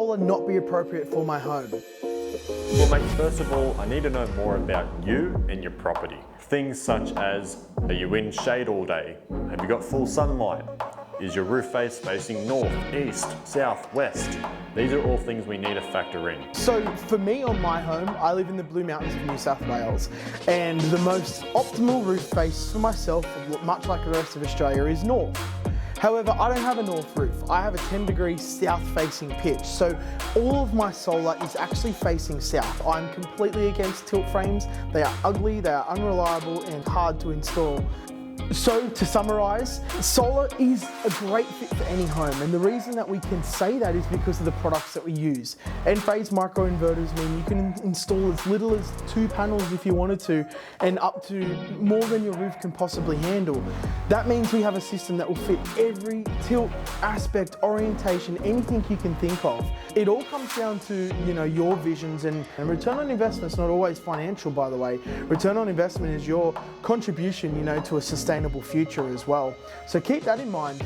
solar not be appropriate for my home? Well mate, first of all, I need to know more about you and your property. Things such as, are you in shade all day? Have you got full sunlight? Is your roof face facing north, east, south, west? These are all things we need to factor in. So for me on my home, I live in the Blue Mountains of New South Wales, and the most optimal roof face for myself, much like the rest of Australia, is north. However, I don't have a north roof. I have a 10-degree south-facing pitch, so all of my solar is actually facing south. I'm completely against tilt frames. They are ugly, they are unreliable, and hard to install. So to summarise, solar is a great fit for any home, and the reason that we can say that is because of the products that we use. End-phase microinverters mean you can install as little as 2 panels if you wanted to, and up to more than your roof can possibly handle. That means we have a system that will fit every tilt, aspect, orientation, anything you can think of. It all comes down to, your visions, and return on investment is not always financial, by the way. Return on investment is your contribution, to a sustainable future as well. So keep that in mind.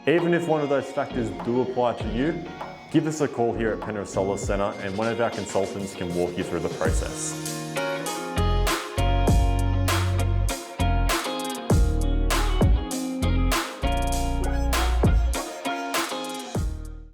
Even if one of those factors do apply to you, give us a call here at Penrith Solar Centre and one of our consultants can walk you through the process.